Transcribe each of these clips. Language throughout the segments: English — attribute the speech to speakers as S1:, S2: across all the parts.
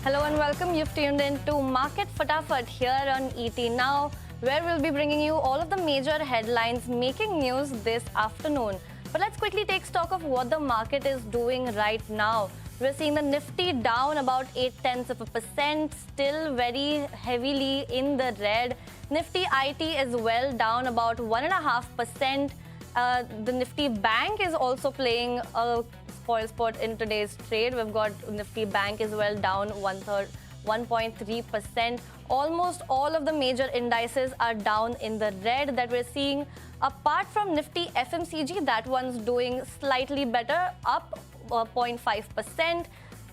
S1: Hello and welcome. You've tuned in to Market Fatafat here on ET Now, where we'll be bringing you all of the major headlines making news this afternoon. But let's quickly take stock of what the market is doing right now. We're seeing the Nifty down about 0.8%, still very heavily in the red. Nifty IT is well down about 1.5%. The Nifty Bank is also playing a spoil sport in today's trade. We've got Nifty Bank is well down 1.3%. Almost all of the major indices are down in the red that we're seeing. Apart from Nifty FMCG, that one's doing slightly better, up 0.5%.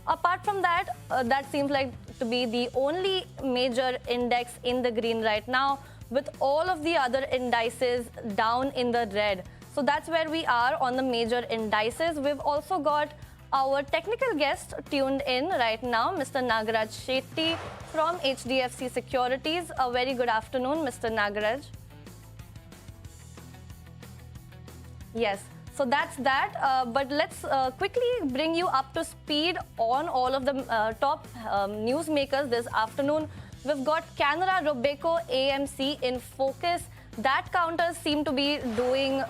S1: Apart from that, that seems like to be the only major index in the green right now, with all of the other indices down in the red. So that's where we are on the major indices. We've also got our technical guest tuned in right now, Mr. Nagaraj Shetty from HDFC Securities. A very good afternoon, Mr. Nagaraj. Yes. So that's that. But let's quickly bring you up to speed on all of the top newsmakers this afternoon. We've got Canara, Robeco, AMC in focus. That counter seem to be doing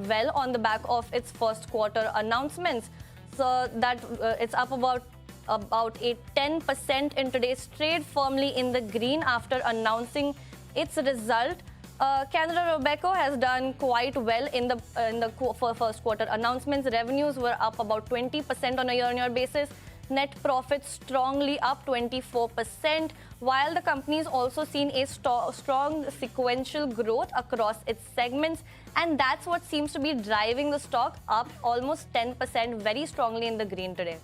S1: well on the back of its first quarter announcements. So that it's up about 10% in today's trade, firmly in the green after announcing its result. Canara Robeco has done quite well in the first quarter announcements. Revenues were up about 20% on a year-on-year basis. Net profit strongly up 24%, while the company's also seen a strong sequential growth across its segments, and that's what seems to be driving the stock up almost 10%, very strongly in the green today.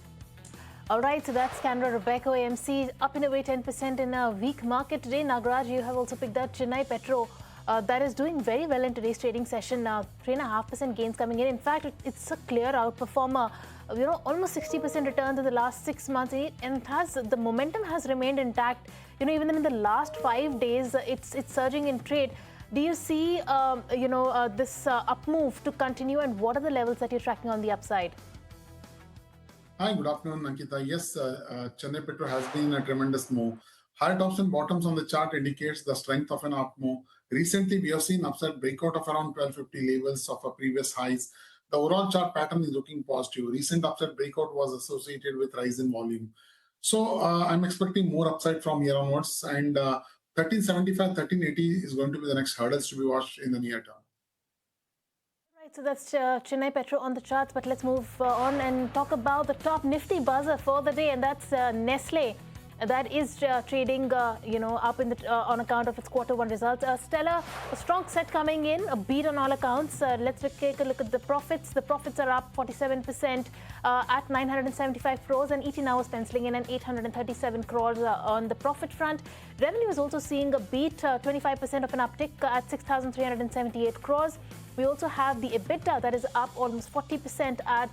S2: All right, so that's Canara, Robeco, AMC up in a way 10% in a weak market today. Nagaraj, you have also picked out Chennai Petro. That is doing very well in today's trading session. 3.5% gains coming in. In fact, it's a clear outperformer. Almost 60% returns in the last 6 months, and the momentum has remained intact. Even in the last 5 days, it's surging in trade. Do you see, this up move to continue, and what are the levels that you're tracking on the upside?
S3: Hi, good afternoon, Ankita. Yes, Chennai Petro has been a tremendous move. High tops and bottoms on the chart indicates the strength of an up move. Recently, we have seen upside breakout of around 1250 levels of a previous highs. The overall chart pattern is looking positive. Recent upside breakout was associated with rise in volume. So I'm expecting more upside from here onwards, and 1375, 1380 is going to be the next hurdles to be watched in the near term.
S2: Right, so that's Chennai Petro on the charts, but let's move on and talk about the top Nifty buzzer for the day, and that's Nestle. That is trading, up in the on account of its quarter 1 results. Stellar, a strong set coming in, a beat on all accounts. Let's take a look at the profits. The profits are up 47% at 975 crores, and ET now is penciling in an 837 crores on the profit front. Revenue is also seeing a beat, 25% of an uptick at 6,378 crores. We also have the EBITDA that is up almost 40% at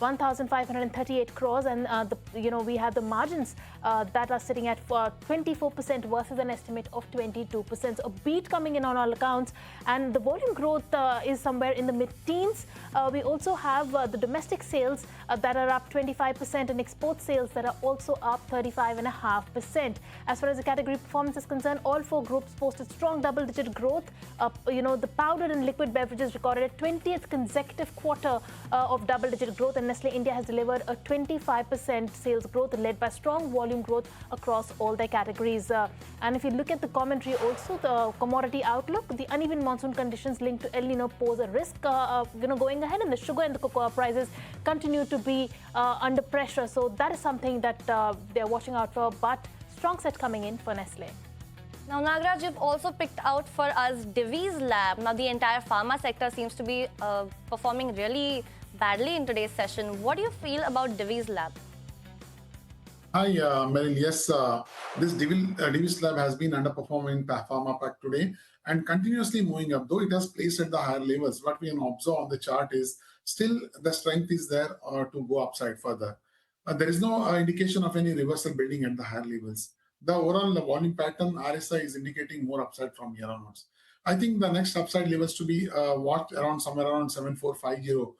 S2: 1,538 crores, and we have the margins that are sitting at 24% versus an estimate of 22%. So a beat coming in on all accounts, and the volume growth is somewhere in the mid-teens. We also have the domestic sales that are up 25%, and export sales that are also up 35.5%. As far as the category performance is concerned, all 4 groups posted strong double-digit growth. The powdered and liquid beverages recorded a 20th consecutive quarter of double-digit growth, and Nestle India has delivered a 25% sales growth led by strong volume growth across all their categories. And if you look at the commentary, also the commodity outlook, the uneven monsoon conditions linked to El Nino pose a risk going ahead, and the sugar and the cocoa prices continue to be under pressure. So that is something that they're watching out for, but strong set coming in for Nestle.
S1: Now, Nagaraj, you've also picked out for us Divi's Lab. Now, the entire pharma sector seems to be performing really badly in today's session. What do you feel about Divi's Lab?
S3: Hi, Meryl. Yes, this Divi's Lab has been underperforming Pharma Pack today and continuously moving up. Though it has placed at the higher levels, what we can observe on the chart is still the strength is there to go upside further. There is no indication of any reversal building at the higher levels. The overall volume pattern RSI is indicating more upside from here onwards. I think the next upside levels to be watched around somewhere around 7450,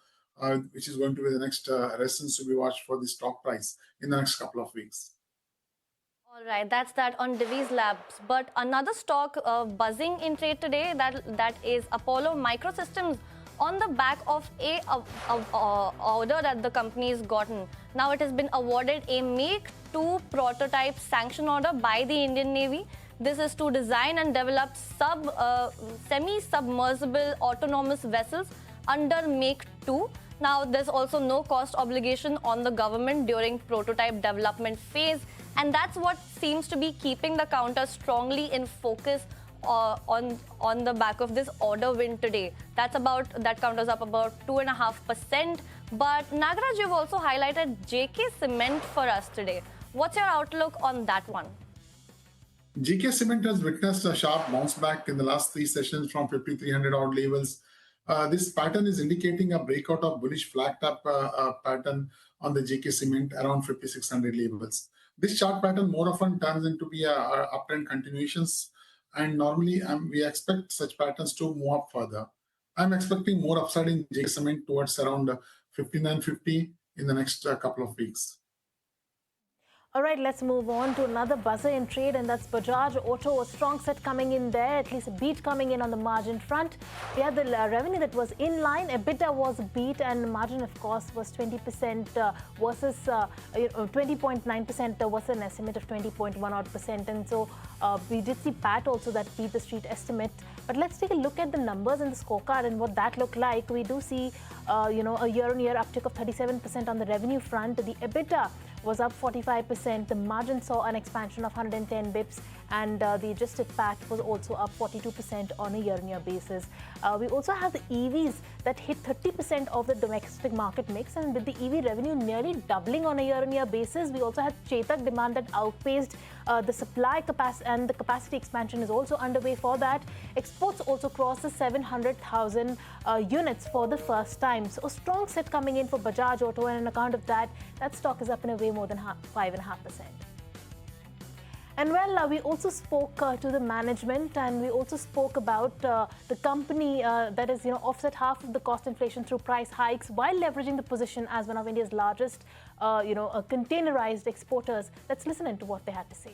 S3: which is going to be the next resistance to be watched for the stock price in the next couple of weeks.
S1: All right, that's that on Divi's Labs. But another stock buzzing in trade today, that is Apollo Microsystems, on the back of a order that the company has gotten. Now it has been awarded a Make 2 prototype sanction order by the Indian Navy. This is to design and develop semi-submersible autonomous vessels under Make 2. Now, there's also no cost obligation on the government during prototype development phase, and that's what seems to be keeping the counter strongly in focus on the back of this order win today. That counters up about 2.5%. But Nagaraj, you've also highlighted JK Cement for us today. What's your outlook on that one?
S3: JK Cement has witnessed a sharp bounce back in the last 3 sessions from 5,300 odd levels. This pattern is indicating a breakout of bullish flat top pattern on the JK Cement around 5,600 levels. This chart pattern more often turns into be a uptrend continuations, and normally we expect such patterns to move up further. I'm expecting more upside in JK Cement towards around 59.50 in the next couple of weeks.
S2: All right, let's move on to another buzzer in trade, and that's Bajaj Auto. A strong set coming in there, at least a beat coming in on the margin front. We had the revenue that was in line, EBITDA was beat, and margin, of course, was 20% versus 20.9% was an estimate of 20.1%. And so we did see PAT also that beat the street estimate. But let's take a look at the numbers in the scorecard and what that looked like. We do see, a year-on-year uptick of 37% on the revenue front. The EBITDA was up 45%. The margin saw an expansion of 110 bips, and the adjusted PAT was also up 42% on a year-on-year basis. We also have the EVs that hit 30% of the domestic market mix, and with the EV revenue nearly doubling on a year-on-year basis, we also had Chetak demand that outpaced the supply capacity, and the capacity expansion is also underway for that. Exports also crossed the 700,000 units for the first time. So a strong set coming in for Bajaj Auto, and on account of that, that stock is up in a way more than 5.5%. And well, we also spoke to the management, and we also spoke about the company that is, offset half of the cost inflation through price hikes while leveraging the position as one of India's largest, containerized exporters. Let's listen into what they had to say.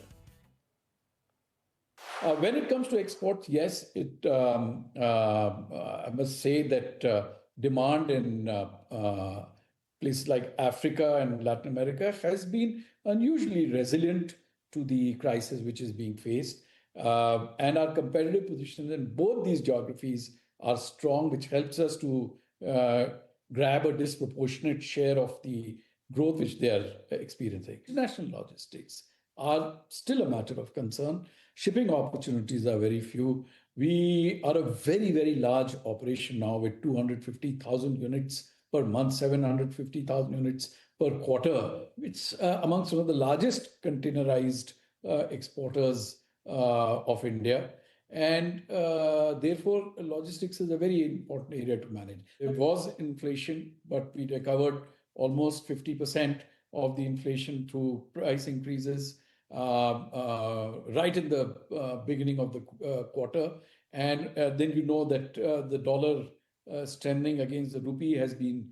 S4: When it comes to exports, yes, I must say that demand in places like Africa and Latin America has been unusually resilient to the crisis which is being faced. And our competitive positions in both these geographies are strong, which helps us to grab a disproportionate share of the growth which they are experiencing. International logistics are still a matter of concern. Shipping opportunities are very few. We are a very, very large operation now with 250,000 units per month, 750,000 units per quarter. It's amongst one of the largest containerized exporters of India. And therefore, logistics is a very important area to manage. There was inflation, but we recovered almost 50% of the inflation through price increases right in the beginning of the quarter. And then you know that the dollar strengthening against the rupee has been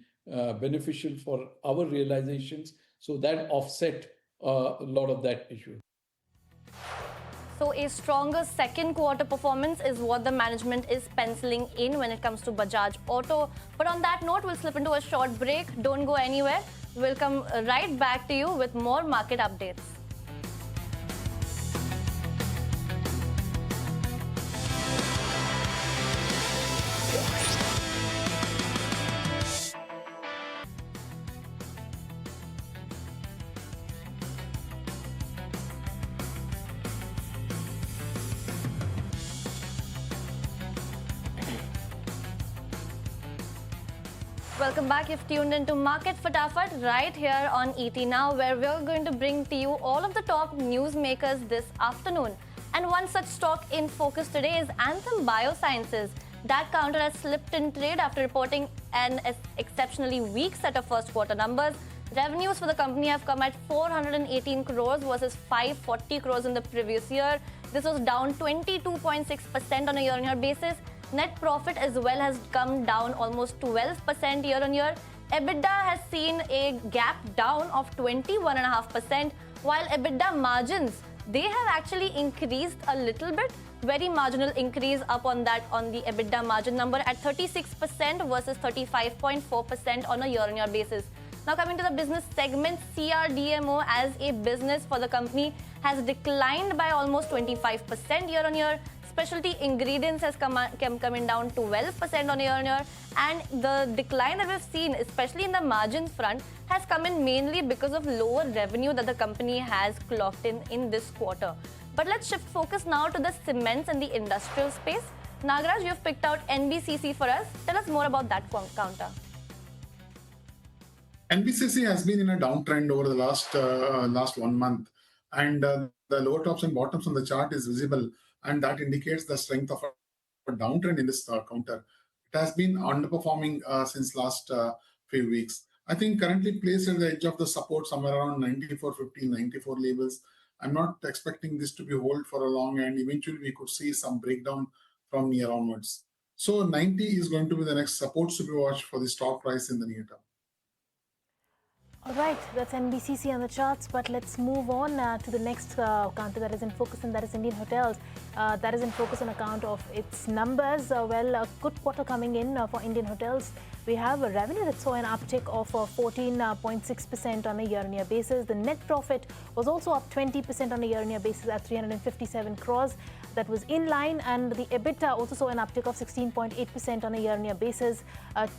S4: beneficial for our realizations. So that offset a lot of that issue.
S1: So a stronger second quarter performance is what the management is penciling in when it comes to Bajaj Auto. But on that note, we'll slip into a short break. Don't go anywhere. We'll come right back to you with more market updates. Welcome back. You've tuned into Market Fatafat right here on ET Now, where we're going to bring to you all of the top news makers this afternoon. And one such stock in focus today is Anthem Biosciences. That counter has slipped in trade after reporting an exceptionally weak set of first quarter numbers. Revenues for the company have come at 418 crores versus 540 crores in the previous year. This was down 22.6% on a year-on-year basis. Net profit as well has come down almost 12% year-on-year. EBITDA has seen a gap down of 21.5%, while EBITDA margins they have actually increased a little bit. Very marginal increase up on that on the EBITDA margin number at 36% versus 35.4% on a year-on-year basis. Now coming to the business segment, CRDMO as a business for the company has declined by almost 25% year-on-year. Specialty ingredients has coming down 12% on year-on-year, and the decline that we've seen, especially in the margin front, has come in mainly because of lower revenue that the company has clocked in this quarter. But let's shift focus now to the cements and the industrial space. Nagaraj, you've picked out NBCC for us. Tell us more about that counter.
S3: NBCC has been in a downtrend over the last 1 month, and the lower tops and bottoms on the chart is visible, and that indicates the strength of a downtrend in this counter. It has been underperforming since last few weeks. I think currently placed at the edge of the support somewhere around 94.50, 94 levels. I'm not expecting this to be hold for a long, and eventually we could see some breakdown from here onwards. So 90 is going to be the next support to be watched for the stock price in the near term.
S2: All right, that's NBCC on the charts, but let's move on to the next counter that is in focus, and that is Indian Hotels. That is in focus on account of its numbers. Well, a good quarter coming in for Indian Hotels. We have a revenue that saw an uptick of 14.6% on a year-on-year basis. The net profit was also up 20% on a year-on-year basis at 357 crores. That was in line, and the EBITDA also saw an uptick of 16.8% on a year-on-year basis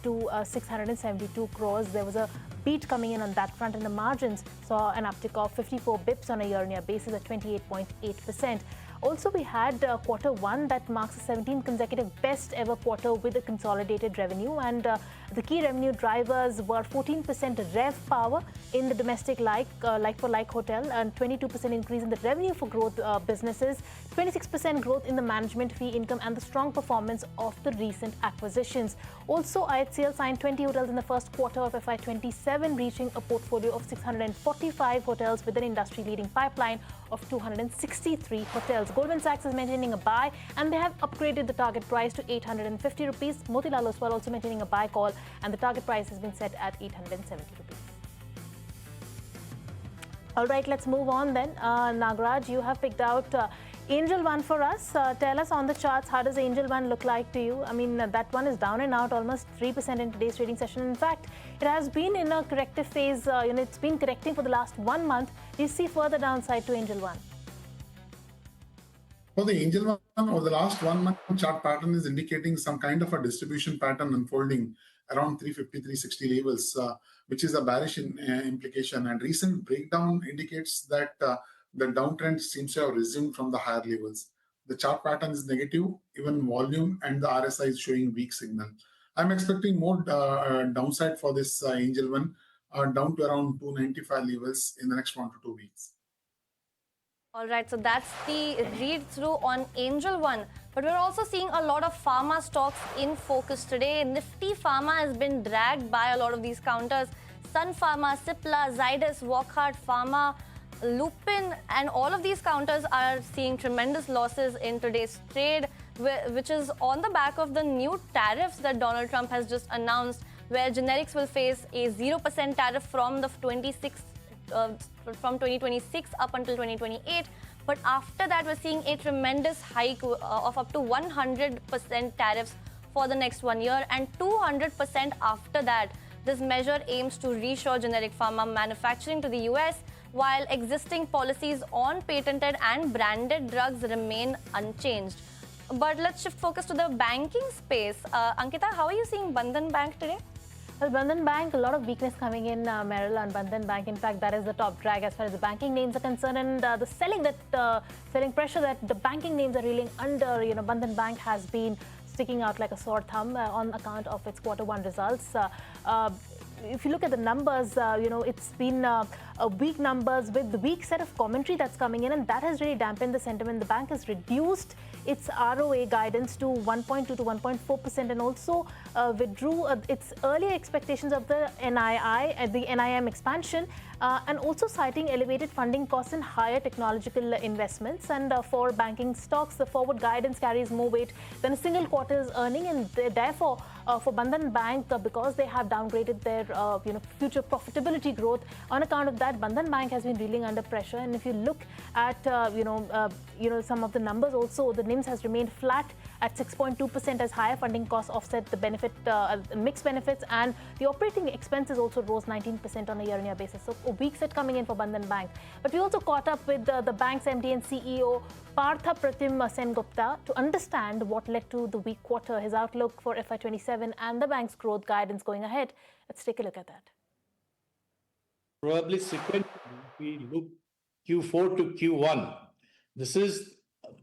S2: to 672 crores. There was a beat coming in on that front, and the margins saw an uptick of 54 bips on a year-on-year basis at 28.8%. Also, we had Q1 that marks the 17th consecutive best ever quarter with a consolidated revenue, and the key revenue drivers were 14% rev power in the domestic like-for-like hotel, and 22% increase in the revenue for growth businesses, 26% growth in the management fee income, and the strong performance of the recent acquisitions. Also, IHCL signed 20 hotels in the first quarter of FY27, reaching a portfolio of 645 hotels with an industry-leading pipeline of 263 hotels. Goldman Sachs is maintaining a buy, and they have upgraded the target price to 850 rupees. Motilal Oswal also maintaining a buy call, and the target price has been set at 870 rupees. All right, let's move on then. Nagaraj, you have picked out Angel One for us. Tell us on the charts, how does Angel One look like to you? I mean, that one is down and out almost 3% in today's trading session. In fact, it has been in a corrective phase. It's been correcting for the last 1 month. Do you see further downside to Angel One?
S3: For the Angel One, over the last 1 month chart pattern is indicating some kind of a distribution pattern unfolding around 350, 360 levels, which is a bearish implication. And recent breakdown indicates that the downtrend seems to have resumed from the higher levels. The chart pattern is negative, even volume and the RSI is showing weak signal. I'm expecting more downside for this Angel One, down to around 295 levels in the next 1 to 2 weeks.
S1: All right, so that's the read-through on Angel One. But we're also seeing a lot of pharma stocks in focus today. Nifty Pharma has been dragged by a lot of these counters. Sun Pharma, Cipla, Zydus, Wockhardt Pharma, Lupin, and all of these counters are seeing tremendous losses in today's trade, which is on the back of the new tariffs that Donald Trump has just announced, where generics will face a 0% tariff from the 2026 up until 2028. But after that, we're seeing a tremendous hike of up to 100% tariffs for the next 1 year, and 200% after that. This measure aims to reshore generic pharma manufacturing to the US, while existing policies on patented and branded drugs remain unchanged. But let's shift focus to the banking space. Ankita, how are you seeing Bandhan Bank today?
S2: Well, Bandhan Bank, a lot of weakness coming in, Meryl, on Bandhan Bank. In fact, that is the top drag as far as the banking names are concerned, and the selling pressure that the banking names are reeling under. Bandhan Bank has been sticking out like a sore thumb on account of its Q1 results. If you look at the numbers, it's been weak numbers with the weak set of commentary that's coming in, and that has really dampened the sentiment. The bank has reduced its ROA guidance to 1.2 to 1.4% and also withdrew its earlier expectations of the NII, the NIM expansion, and also citing elevated funding costs and higher technological investments. And for banking stocks, the forward guidance carries more weight than a single quarter's earning, and therefore for Bandhan Bank, because they have downgraded their future profitability growth, on account of that, Bandhan Bank has been reeling under pressure. And if you look at some of the numbers, also the NIMS has remained flat at 6.2% as higher funding costs offset the benefit mixed benefits, and the operating expenses also rose 19% on a year-on-year basis. So a weak set coming in for Bandhan Bank. But we also caught up with the bank's MD and CEO Partha Pratim Sengupta to understand what led to the weak quarter, his outlook for FY27 and the bank's growth guidance going ahead. Let's take a look at that.
S5: Probably sequentially, we look Q4 to Q1. This is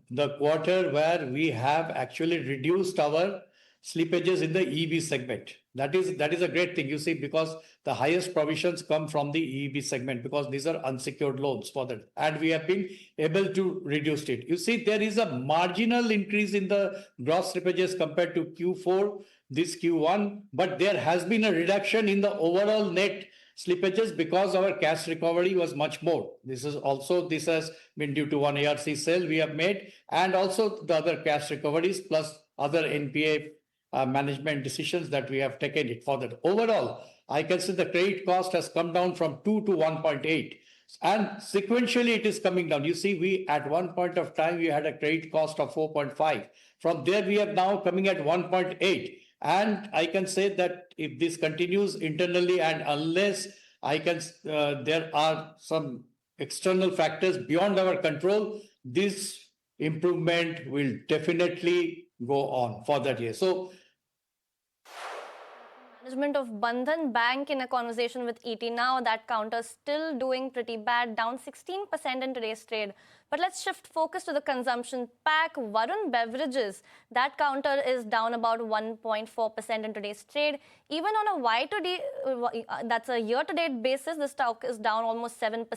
S5: the quarter where we have actually reduced our slippages in the EEB segment. That is a great thing, you see, because the highest provisions come from the EEB segment, because these are unsecured loans for that. And we have been able to reduce it. You see, there is a marginal increase in the gross slippages compared to Q4, this Q1, but there has been a reduction in the overall net slippages because our cash recovery was much more. This has been due to one ARC sale we have made, and also the other cash recoveries plus other NPA management decisions that we have taken it for that. Overall, I can see the credit cost has come down from 2 to 1.8, and sequentially it is coming down. You see, we at one point of time we had a credit cost of 4.5. From there we are now coming at 1.8. And I can say that if this continues internally, and unless there are some external factors beyond our control, this improvement will definitely go on for that year. So,
S1: management of Bandhan Bank in a conversation with ET Now, that counter still doing pretty bad, down 16% in today's trade. But let's shift focus to the consumption pack. Varun Beverages, that counter is down about 1.4% in today's trade. Even on a that's a year-to-date basis, the stock is down almost 7%.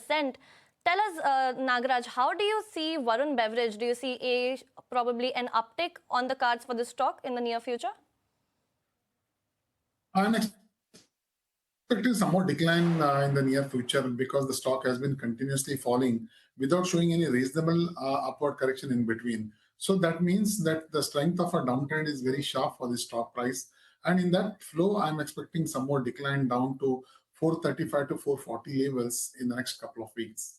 S1: Tell us, Nagaraj, how do you see Varun Beverage? Do you see probably an uptick on the cards for this stock in the near future?
S3: I'm expecting some more decline in the near future, because the stock has been continuously falling without showing any reasonable upward correction in between. So that means that the strength of a downtrend is very sharp for the stock price. And in that flow, I'm expecting some more decline down to 435 to 440 levels in the next couple of weeks.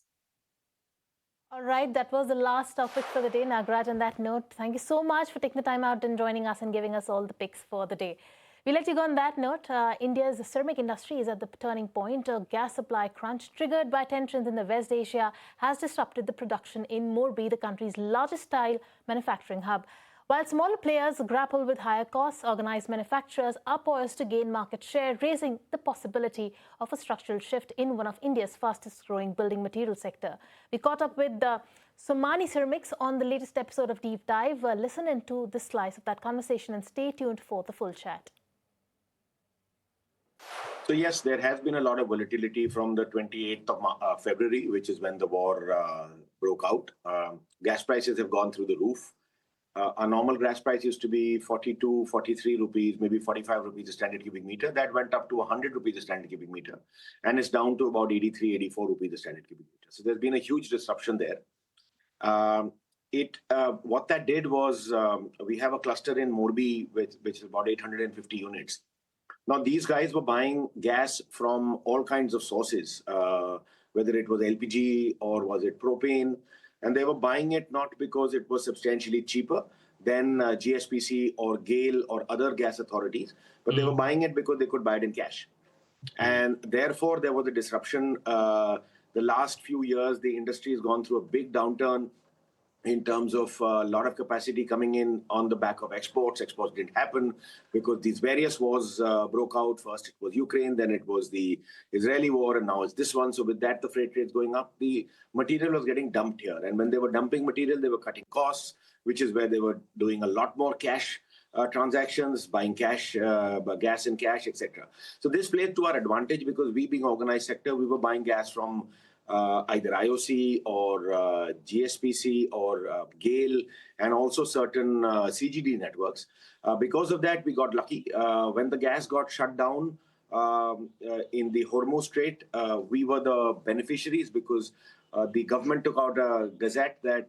S2: All right, that was the last topic for the day, Nagaraj. On that note, thank you so much for taking the time out and joining us and giving us all the picks for the day. We let you go on that note. India's ceramic industry is at the turning point. A gas supply crunch triggered by tensions in the West Asia has disrupted the production in Morbi, the country's largest tile manufacturing hub. While smaller players grapple with higher costs, organized manufacturers are poised to gain market share, raising the possibility of a structural shift in one of India's fastest growing building material sector. We caught up with Somany Ceramics on the latest episode of Deep Dive. Listen into this slice of that conversation and stay tuned for the full chat.
S6: So yes, there has been a lot of volatility from the 28th of February, which is when the war broke out. Gas prices have gone through the roof. A normal gas price used to be 42, 43 rupees, maybe 45 rupees a standard cubic meter. That went up to 100 rupees a standard cubic meter. And it's down to about 83, 84 rupees a standard cubic meter. So there's been a huge disruption there. What that did was, we have a cluster in Morbi, which is about 850 units. Now, these guys were buying gas from all kinds of sources, whether it was LPG or was it propane. And they were buying it not because it was substantially cheaper than GSPC or GAIL or other gas authorities, but they were buying it because they could buy it in cash. And therefore, there was a disruption. The last few years, the industry has gone through a big downturn in terms of a lot of capacity coming in on the back of exports. Exports didn't happen because these various wars broke out. First, it was Ukraine, then it was the Israeli war, and now it's this one. So with that, the freight rates going up, the material was getting dumped here. And when they were dumping material, they were cutting costs, which is where they were doing a lot more cash transactions, buying cash, gas in cash, etc. So this played to our advantage because we, being organized sector, we were buying gas from either IOC or GSPC or GAIL, and also certain CGD networks. Because of that, we got lucky. When the gas got shut down in the Hormuz Strait, we were the beneficiaries because the government took out a gazette that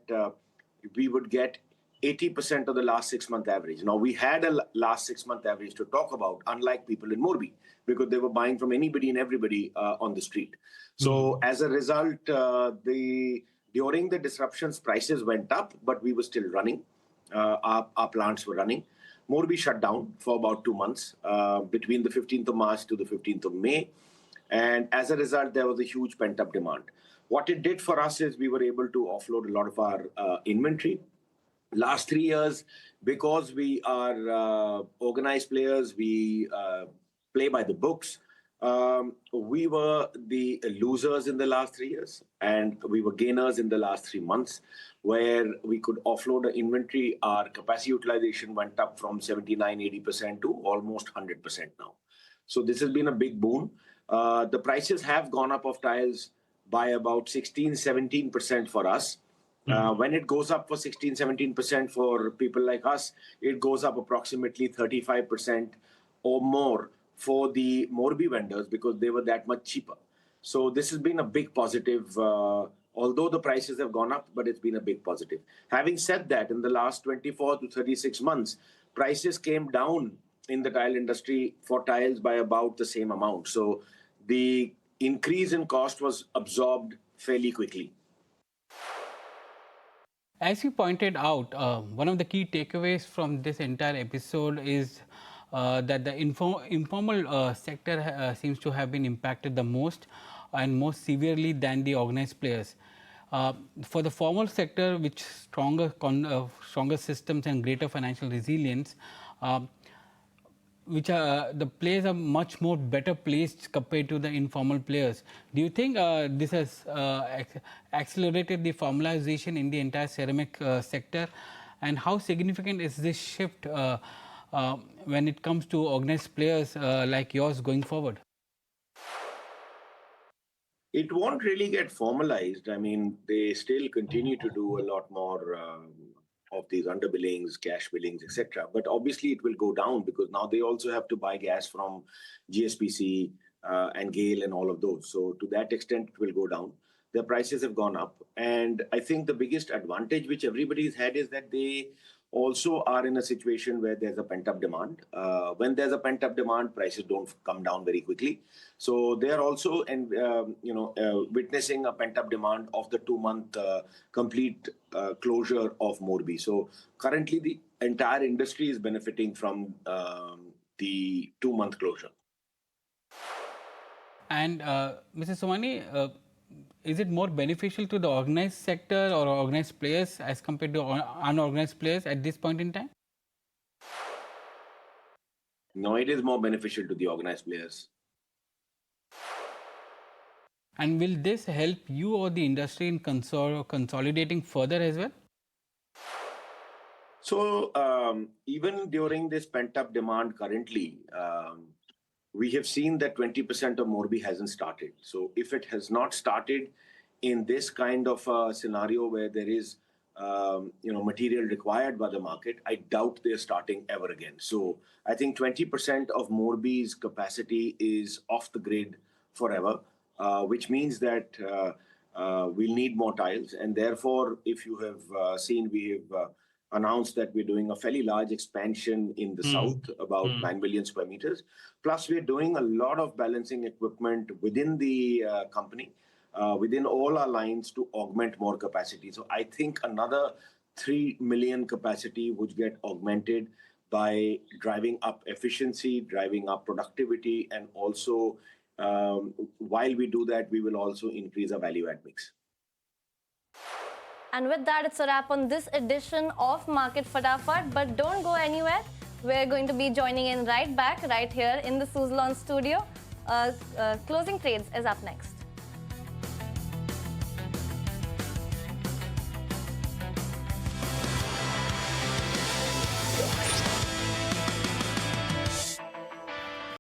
S6: we would get 80% of the last 6-month average. Now, we had a last 6-month average to talk about, unlike people in Morbi, because they were buying from anybody and everybody on the street. So as a result, during the disruptions, prices went up, but we were still running. Our plants were running. Morbi shut down for about 2 months, between the 15th of March to the 15th of May. And as a result, there was a huge pent-up demand. What it did for us is we were able to offload a lot of our inventory. Last 3 years, because we are organized players, we play by the books. We were the losers in the last 3 years, and we were gainers in the last 3 months, where we could offload the inventory. Our capacity utilization went up from 79-80% to almost 100% now. So this has been a big boon. The prices have gone up of tiles by about 16-17% for us. When it goes up for 16-17% for people like us, it goes up approximately 35% or more for the Morbi vendors because they were that much cheaper. So this has been a big positive, although the prices have gone up, but it's been a big positive. Having said that, in the last 24 to 36 months, prices came down in the tile industry for tiles by about the same amount. So the increase in cost was absorbed fairly quickly.
S7: As you pointed out, one of the key takeaways from this entire episode is that the informal sector seems to have been impacted the most and most severely than the organized players. For the formal sector, which stronger systems and greater financial resilience, which the players are much more better placed compared to the informal players. Do you think this has accelerated the formalization in the entire ceramic sector, and how significant is this shift when it comes to organized players like yours going forward?
S6: It won't really get formalized. I mean, they still continue to do a lot more of these underbillings, cash billings, etc. But obviously, it will go down because now they also have to buy gas from GSPC and GAIL and all of those. So to that extent, it will go down. Their prices have gone up. And I think the biggest advantage which everybody's had is that they also are in a situation where there's a pent-up demand. When there's a pent-up demand, prices don't come down very quickly. So they are also witnessing a pent-up demand of the 2-month complete closure of Morbi. So currently, the entire industry is benefiting from the 2-month closure.
S7: And Mr. Somany, is it more beneficial to the organized sector or organized players as compared to unorganized players at this point in time?
S6: No, it is more beneficial to the organized players.
S7: And will this help you or the industry in consolidating further as well?
S6: So even during this pent-up demand currently, we have seen that 20% of Morbi hasn't started. So if it has not started in this kind of a scenario where there is material required by the market, I doubt they're starting ever again. So I think 20% of Morbi's capacity is off the grid forever, which means that we'll need more tiles. And therefore, if you have seen, we have announced that we're doing a fairly large expansion in the south, about 9 million square meters. Plus, we're doing a lot of balancing equipment within the company, within all our lines to augment more capacity. So I think another 3 million capacity would get augmented by driving up efficiency, driving up productivity, and also while we do that, we will also increase our value add mix.
S1: And with that, it's a wrap on this edition of Market Fatafat. But don't go anywhere. We're going to be joining in right back, right here in the Suzlon studio. Closing trades is up next.